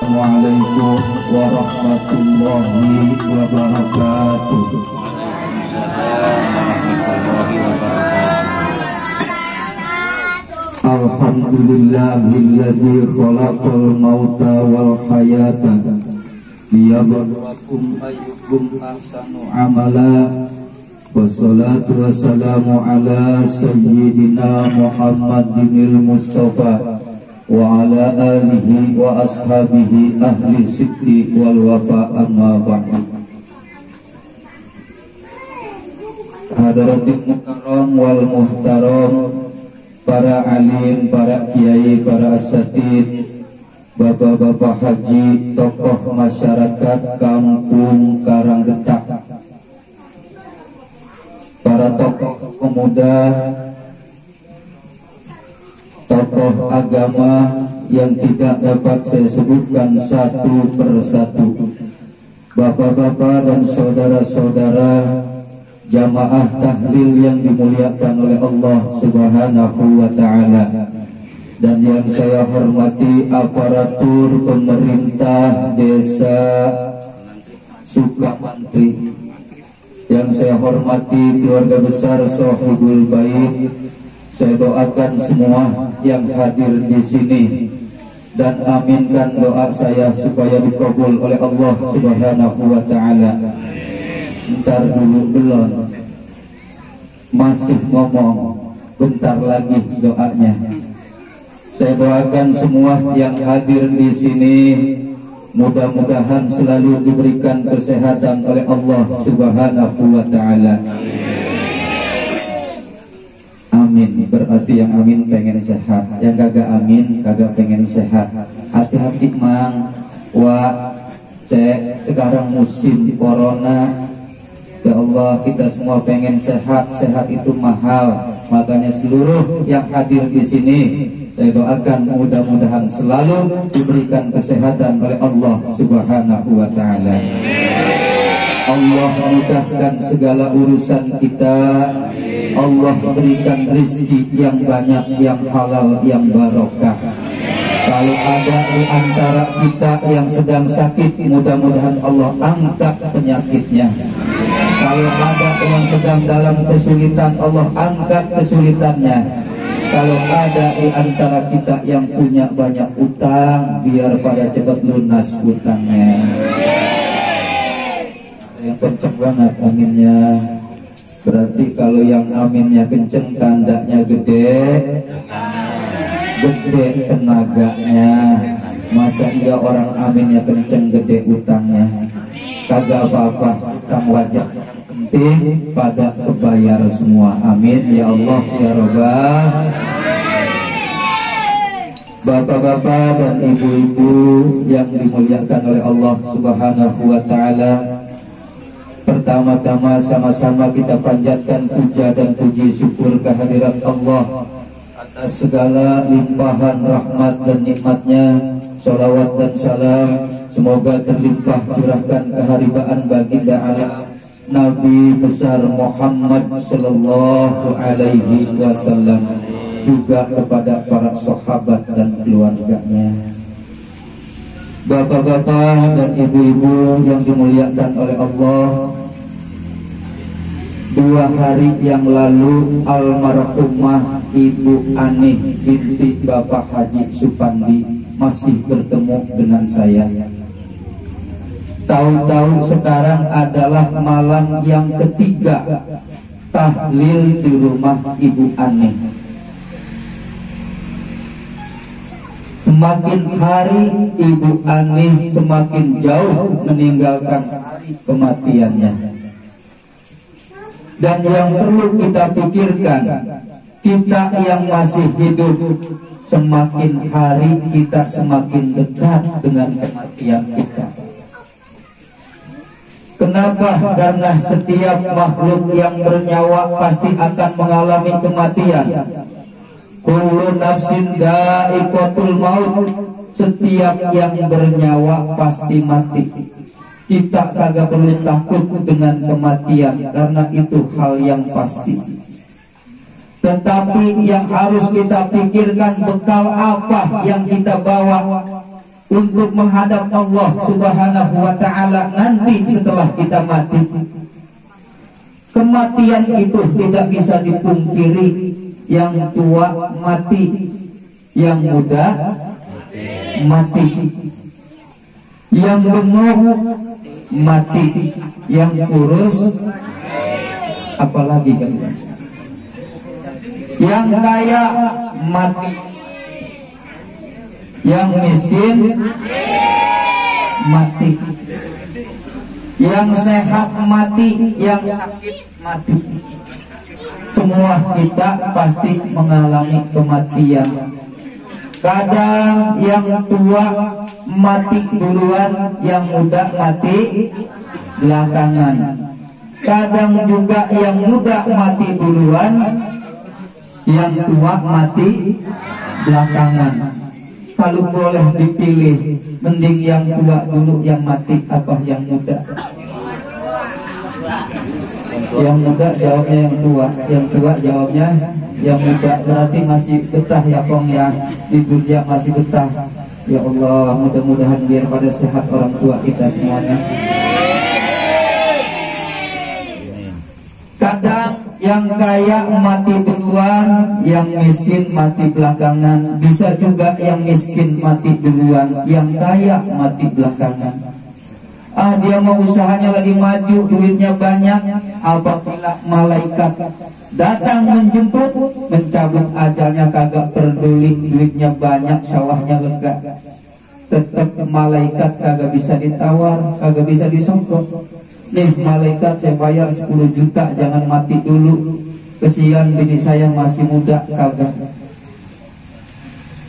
Assalamualaikum warahmatullahi wabarakatuh. Alhamdulillahilladzi khalaqal mauta wal hayata liyabluwakum ayyukum ahsanu amala. Wassalatu wassalamu ala sayyidina Muhammadinil Mustafa wa ala alihi wa ashabihi ahli sidqi wal wafa, amma ba'du. Hadaratul mukarram wal muhtaram, para alim, para kiai, para asatid, bapak-bapak haji, tokoh masyarakat kampung Karangdetak, para tokoh pemuda, tokoh agama yang tidak dapat saya sebutkan satu persatu, bapak-bapak dan saudara-saudara jamaah tahlil yang dimuliakan oleh Allah Subhanahu wa ta'ala, dan yang saya hormati aparatur pemerintah desa Sukamantri, yang saya hormati keluarga besar Sohibul Bait. Saya doakan semua yang hadir di sini dan aminkan doa saya supaya dikabul oleh Allah Subhanahu wa ta'ala. Bentar dulu, belum masih ngomong, bentar lagi doanya. Saya doakan semua yang hadir di sini mudah-mudahan selalu diberikan kesehatan oleh Allah Subhanahu wa ta'ala. Amin, berarti yang amin pengen sehat, yang kagak amin kagak pengen sehat. Hati-hati mang, sekarang musim corona. Ya Allah, kita semua pengen sehat, sehat itu mahal. Makanya seluruh yang hadir di sini saya doakan mudah-mudahan selalu diberikan kesehatan oleh Allah Subhanahu wa ta'ala. Allah mudahkan segala urusan kita. Allah berikan rezeki yang banyak, yang halal, yang barokah. Kalau ada di antara kita yang sedang sakit, mudah-mudahan Allah angkat penyakitnya. Kalau ada yang sedang dalam kesulitan, Allah angkat kesulitannya. Kalau ada di antara kita yang punya banyak utang, biar pada cepat lunas utangnya. Yang kenceng banget aminnya. Berarti kalau yang aminnya kenceng, tandanya gede, gede tenaganya. Masa iya orang aminnya kenceng, gede utangnya? Kagak apa-apa, utang wajar. Penting pada kebayar semua. Amin ya Allah ya Rabbal. Bapak-bapak dan ibu-ibu yang dimuliakan oleh Allah Subhanahu wa ta'ala, pertama-tama sama-sama kita panjatkan puja dan puji syukur kehadirat Allah atas segala limpahan rahmat dan nikmatnya. Salawat dan salam semoga terlimpah curahkan keharibaan baginda alam Nabi besar Muhammad sallallahu alaihi wasallam, juga kepada para sahabat dan keluarganya. Bapak-bapak dan ibu-ibu yang dimuliakan oleh Allah, 2 hari yang lalu almarhumah Ibu Anih binti Bapak Haji Supandi masih bertemu dengan saya. Tahu-tahu sekarang adalah malam yang ketiga tahlil di rumah Ibu Anih. Semakin hari Ibu Anih semakin jauh meninggalkan hari kematiannya. Dan yang perlu kita pikirkan, kita yang masih hidup, semakin hari kita semakin dekat dengan kematian kita. Kenapa? Karena setiap makhluk yang bernyawa pasti akan mengalami kematian. Kullu nafsin dha'iqatul maut. Setiap yang bernyawa pasti mati. Kita kagak perlu takut dengan kematian, karena itu hal yang pasti. Tetapi yang harus kita pikirkan, bekal apa yang kita bawa untuk menghadap Allah Subhanahu wa ta'ala nanti setelah kita mati. Kematian itu tidak bisa dipungkiri. Yang tua mati, yang muda mati, yang gemuk mati, yang kurus apalagi kan, yang kaya mati, yang miskin mati, yang sehat mati, yang sakit mati. Semua kita pasti mengalami kematian. Kadang yang tua mati duluan, yang muda mati belakangan. Kadang juga yang muda mati duluan, yang tua mati belakangan. Kalau boleh dipilih, mending yang tua dulu yang mati apa yang muda? Yang muda jawabnya yang tua, yang tua jawabnya yang muda. Berarti masih betah ya Kong ya, di dunia masih betah. Ya Allah, mudah-mudahan biar pada sehat orang tua kita semuanya. Kadang yang kaya mati duluan, yang miskin mati belakangan. Bisa juga yang miskin mati duluan, yang kaya mati belakangan. Dia mau usahanya lagi maju, duitnya banyak. Apabila malaikat datang menjemput, mencabut ajalnya, kagak peduli duitnya banyak, sawahnya lega. Tetap malaikat kagak bisa ditawar, kagak bisa disogok. Nih malaikat, saya bayar 10 juta, jangan mati dulu. Kesian bini saya masih muda, kagak.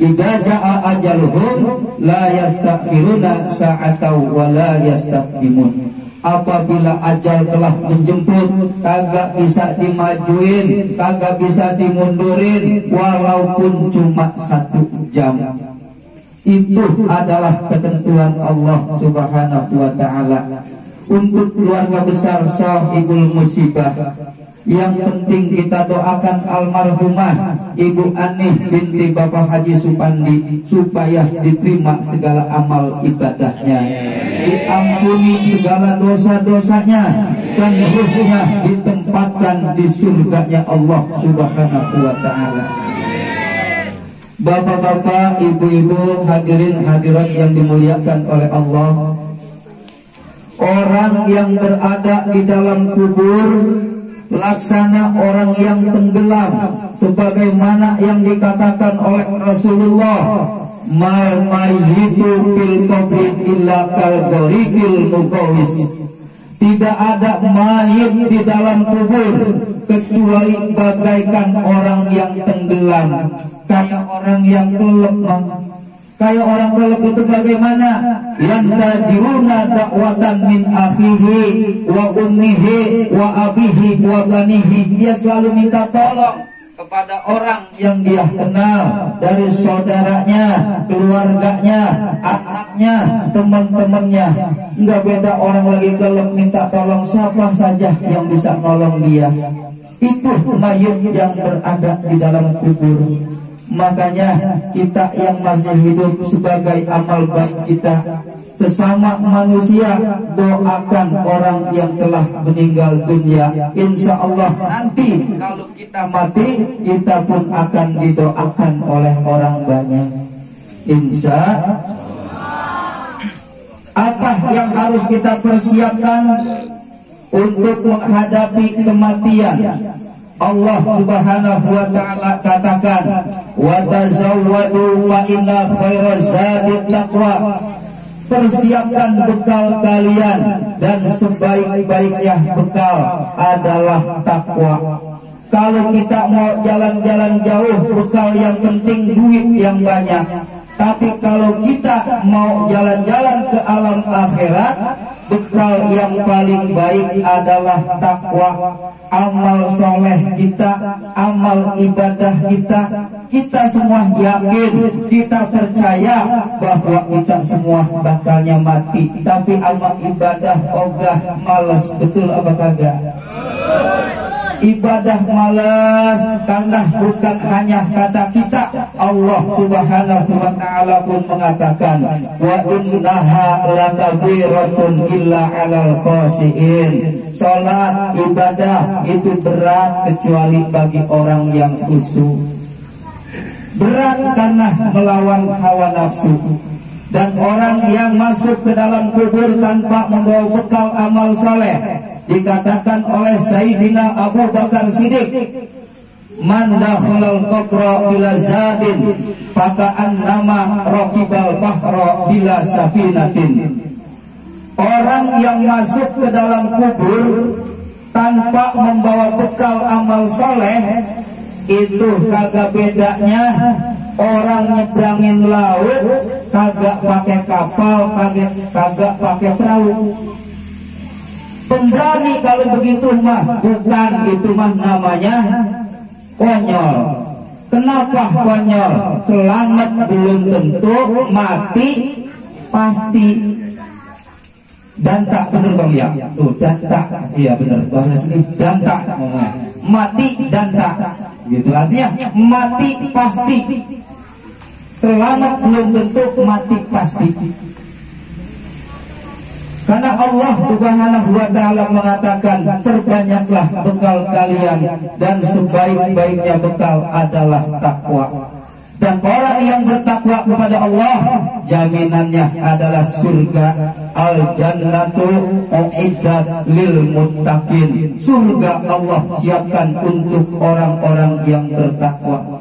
Idza jaa ajaluhum la yastakhiruna sa'atan wa la yastaqdimun. Apabila ajal telah menjemput, kagak bisa dimajuin, kagak bisa dimundurin, walaupun cuma 1 jam. Itu adalah ketentuan Allah Subhanahu wa ta'ala. Untuk keluarga besar sahibul musibah, yang penting kita doakan almarhumah Ibu Anih binti Bapak Haji Supandi supaya diterima segala amal ibadahnya, diampuni segala dosa-dosanya, dan ruhnya ditempatkan di surganya Allah Subhanahu wa ta'ala. Bapak-bapak, ibu-ibu, hadirin hadirat yang dimuliakan oleh Allah, orang yang berada di dalam kubur laksana orang yang tenggelam, sebagaimana yang dikatakan oleh Rasulullah, mal mayyitu fil qabri illa kal gharikil muqawis. Tidak ada mayit di dalam kubur kecuali bagaikan orang yang tenggelam, kayak orang yang kelep. Kayak orang kelep itu bagaimana? Yantadiruna dakwatan min akhihi wa ummihi wa abihi wa banihi. Dia selalu minta tolong kepada orang yang dia kenal, dari saudaranya, keluarganya, anaknya, teman-temannya. Enggak beda, orang lagi kelep minta tolong, siapa saja yang bisa nolong dia. Itu mayit yang berada di dalam kubur. Makanya kita yang masih hidup, sebagai amal baik kita sesama manusia, doakan orang yang telah meninggal dunia. Insya Allah nanti kalau kita mati, kita pun akan didoakan oleh orang banyak. Insya Allah. Apa yang harus kita persiapkan untuk menghadapi kematian? Allah Subhanahu wa ta'ala katakan, wa tazawwadu fa inna khairaz zadi taqwa. Persiapkan bekal kalian, dan sebaik-baiknya bekal adalah takwa. Kalau kita mau jalan-jalan jauh, bekal yang penting duit yang banyak. Tapi kalau kita mau jalan-jalan ke alam akhirat, bekal yang paling baik adalah takwa. Amal soleh kita, amal ibadah kita, kita semua yakin, kita percaya bahwa kita semua bakalnya mati. Tapi amal ibadah ogah, malas, betul apa kagak? Ibadah malas, karena bukan hanya kata kita, Allah Subhanahu wa ta'ala pun mengatakan, wa innaha lakabiratun illa 'alal khashiin. Salat ibadah itu berat kecuali bagi orang yang khusyuk. Berat karena melawan hawa nafsu. Dan orang yang masuk ke dalam kubur tanpa membawa bekal amal saleh, dikatakan oleh Sayyidina Abu Bakar Siddiq, man dakhalal qabra bila zadin faka'an nama raqibal bahra bila safinatin. Orang yang masuk ke dalam kubur tanpa membawa bekal amal soleh, itu kagak bedanya orang nyebrangin laut kagak pakai kapal, kagak pakai perahu. Pemberani kalau begitu mah, bukan, itu mah namanya konyol. Kenapa konyol? Selamat belum tentu, mati pasti. Dan tak bener bang ya? Tuh, dan tak, iya bener bahasa sini, dan tak, mati dan tak, gitu artinya mati pasti. Selamat belum tentu, mati pasti. Karena Allah Subhanahu wa ta'ala mengatakan, perbanyaklah bekal kalian dan sebaik-baiknya bekal adalah takwa. Dan orang yang bertakwa kepada Allah, jaminannya adalah surga. Al-jannatu u'iddat lil muttaqin. Surga Allah siapkan untuk orang-orang yang bertakwa.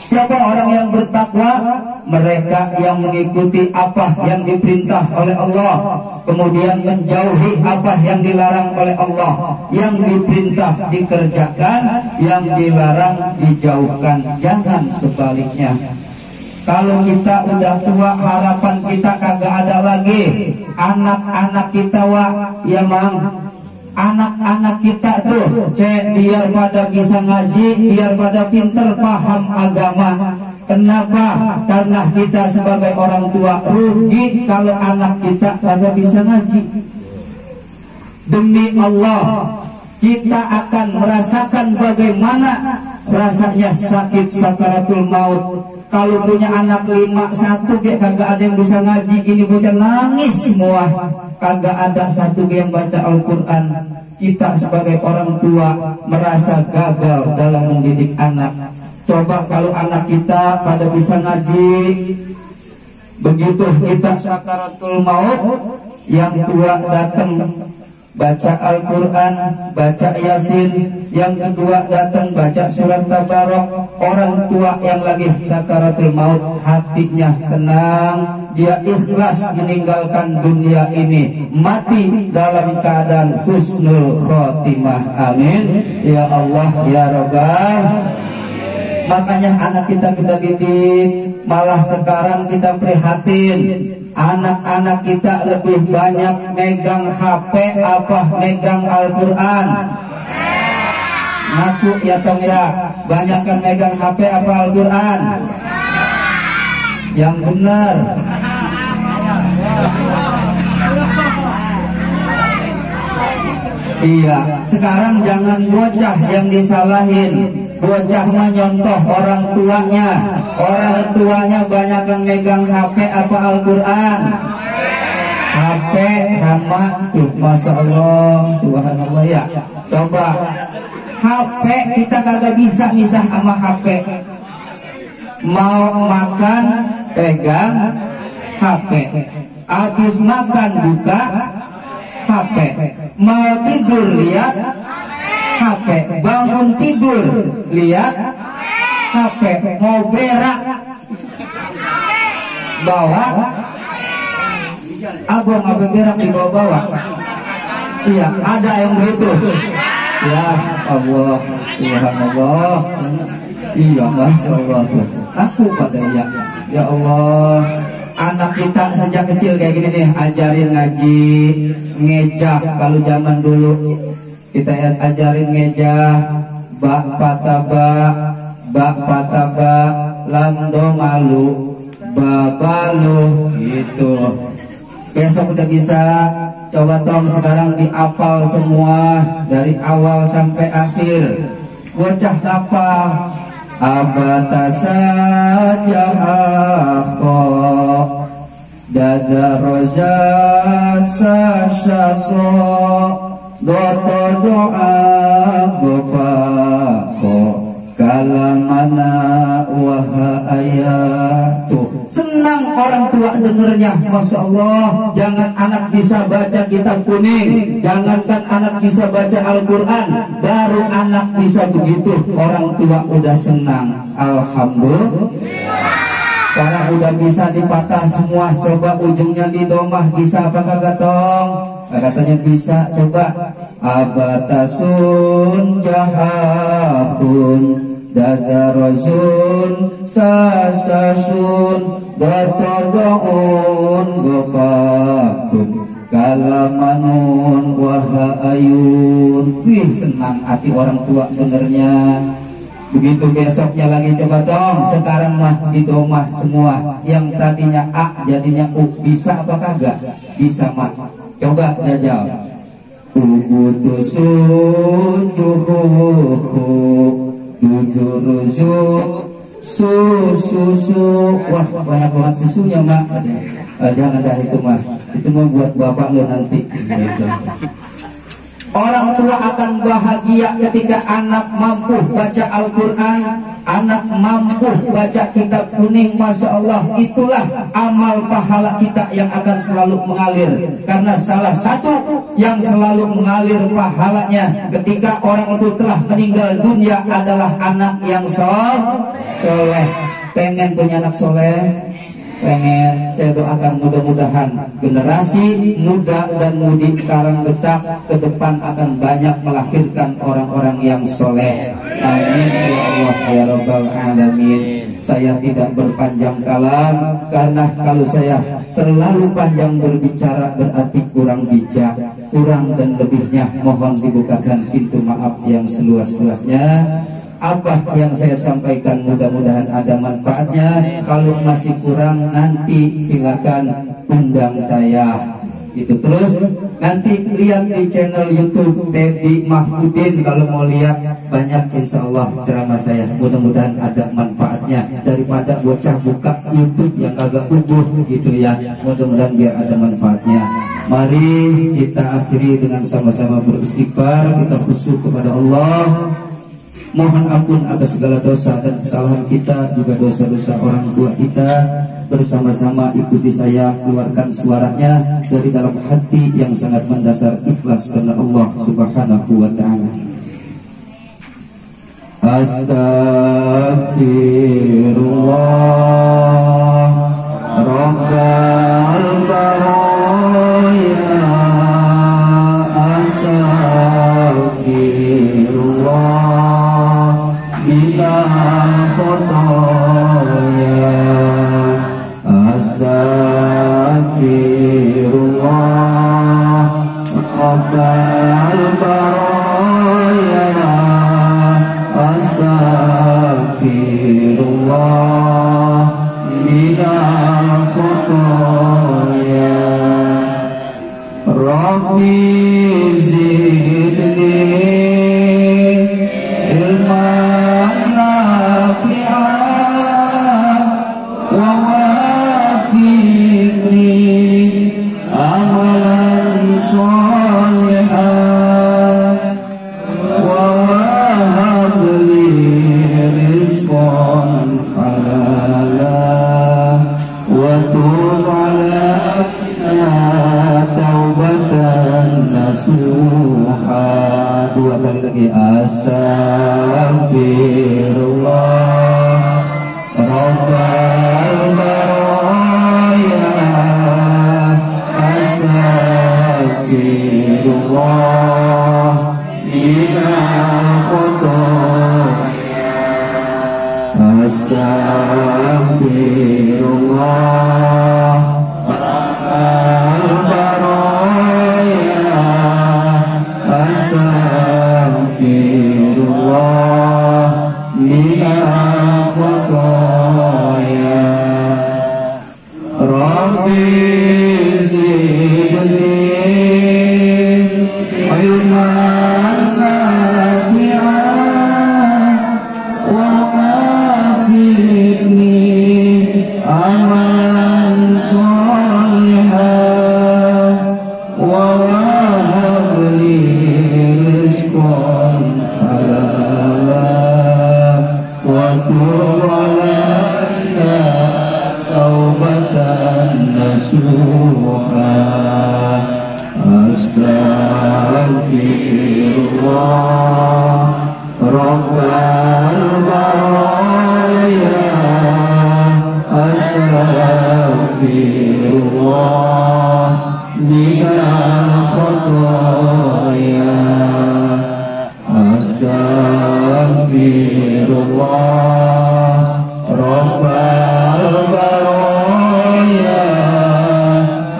Siapa orang yang bertakwa? Mereka yang mengikuti apa yang diperintah oleh Allah, kemudian menjauhi apa yang dilarang oleh Allah. Yang diperintah dikerjakan, yang dilarang dijauhkan. Jangan sebaliknya. Kalau kita udah tua, harapan kita kagak ada lagi. Anak-anak kita ya mang, anak-anak kita tuh biar pada bisa ngaji, biar pada pinter paham agama. Kenapa? Karena kita sebagai orang tua rugi kalau anak kita kagak bisa ngaji. Demi Allah, kita akan merasakan bagaimana rasanya sakit sakaratul maut. Kalau punya anak 5, 1 kagak ada yang bisa ngaji, ini bocah nangis semua. Kagak ada 1 yang baca Al-Quran. Kita sebagai orang tua merasa gagal dalam mendidik anak. Coba kalau anak kita pada bisa ngaji, begitu kita sakaratul maut, yang tua datang baca Al-Quran, baca Yasin, yang kedua datang baca surat Tabarok. Orang tua yang lagi sakaratul maut, hatinya tenang, dia ikhlas meninggalkan dunia ini, mati dalam keadaan husnul khotimah. Amin ya Allah ya Rabbal. Makanya anak kita didik, malah sekarang kita prihatin. Anak-anak kita lebih banyak megang HP apa megang Al-Quran? Ngaku ya tong ya, banyakkan megang HP apa Al-Quran? Yang benar. Iya, sekarang jangan bocah yang disalahin. Bocah mah nyontoh orang tuanya. Orang tuanya banyakkan megang HP apa Al-Quran? HP sama tuh, Masya Allah, Subhanallah ya. Coba HP kita kagak bisa misah sama HP. Mau makan pegang HP, habis makan buka HP, mau tidur lihat HP, bangun tidur lihat HP, mau berak bawa abang apa berak dibawa. Iya, ada yang begitu. Ya Allah, Subhanallah. Iya, Masya Allah. Aku pada ya Allah. Anak kita sejak kecil kayak gini nih, ajarin ngaji, ngejah. Kalau zaman dulu kita ajarin ngejah, bak pataba, lamdo malu, babalu, gitu. Besok udah bisa. Coba tong sekarang diapal semua dari awal sampai akhir. Bocah kapal abata saja akho dada roza sasyaso doto doa gopako kalamana wahayatu. Senang orang tua dengernya, Masya Allah. Jangan anak bisa baca kitab kuning, jangankan anak bisa baca Al-Quran, baru anak bisa begitu, orang tua udah senang. Alhamdulillah. Karena udah bisa dipatah semua. Coba ujungnya didomah, bisa apa kagak tong? Katanya bisa. Coba abatasun jahahun dadarozun sasasun datodoun gopakun kalamanun wahayun. Wih, senang hati orang tua dengernya. Begitu besoknya lagi coba dong. Sekarang mah didomah semua. Yang tadinya A jadinya U. Bisa apa kagak? Bisa mah. Coba jajal. Ubutusun juhuhu dujuruzu susu. Wah, banyak banget susunya mak. Jangan dah itu mah. Itu mau buat bapak lo nanti. Orang tua akan bahagia ketika anak mampu baca Al-Quran, anak mampu baca kitab kuning. Masya Allah, itulah amal pahala kita yang akan selalu mengalir. Karena salah satu yang selalu mengalir pahalanya ketika orang itu telah meninggal dunia adalah anak yang soleh. Pengen punya anak soleh? Pengen. Saya doakan mudah-mudahan generasi muda dan mudi Karanggetak ke depan akan banyak melahirkan orang-orang yang soleh. Amin ya Allah ya Rabbal Alamin. Saya tidak berpanjang kalam, karena kalau saya terlalu panjang berbicara berarti kurang bijak. Kurang dan lebihnya mohon dibukakan pintu maaf yang seluas-luasnya. Apa yang saya sampaikan mudah-mudahan ada manfaatnya. Kalau masih kurang nanti silakan undang saya. Itu terus nanti lihat di channel YouTube Teddy Mahmudin. Kalau mau lihat banyak insya Allah ceramah saya. Mudah-mudahan ada manfaatnya daripada bocah buka YouTube yang agak ubuh gitu ya. Mudah-mudahan biar ada manfaatnya. Mari kita akhiri dengan sama-sama beristighfar. Kita khusyuk kepada Allah. Mohon ampun atas segala dosa dan kesalahan kita, juga dosa-dosa orang tua kita. Bersama-sama ikuti saya, keluarkan suaranya dari dalam hati yang sangat mendasar, ikhlas karena Allah Subhanahu wa ta'ala. Astaghfirullah Rabbal baraya. Astaghfirullah khotoya. Astaghfirullah Rabbal baraya. Astaghfirullah minal khotoya. Rabbi zidni ilman nafi'an wa wafiqni amalan sholihan wa wahabli rizqan halalan wa tub alaina taubatan nasuha. Dua kali lagi. Astaghfirullah Rabbal baraya. Astaghfirullah minal khotoya. Astaghfirullah Rabbal baraya. Astaghfirullah minal khotoya. Rabbi zidni ilman nafi'an wa وتب علينا توبة نصوحا أستغفر الله رب البرايا أستغفر الله من الخطايا أستغفر الله رب البرايا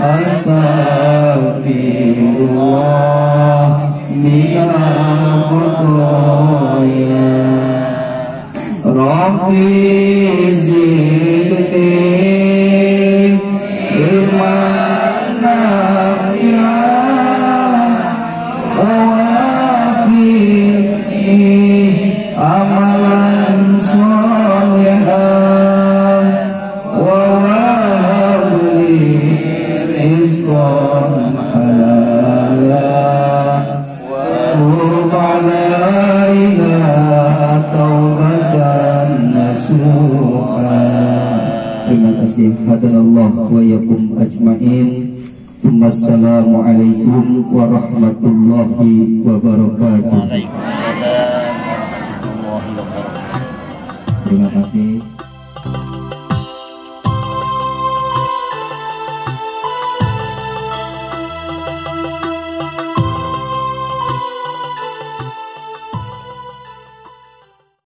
أستغفر الله من الخطايا ربي زدني علما نافعا ووفقني عملا صالحا ووهب لي رزقا حلالا وتب علينا توبة nasuha. Terima kasih. Hadanallah wa yakum ajmain. Assalamualaikum warahmatullahi wabarakatuh. Terima kasih.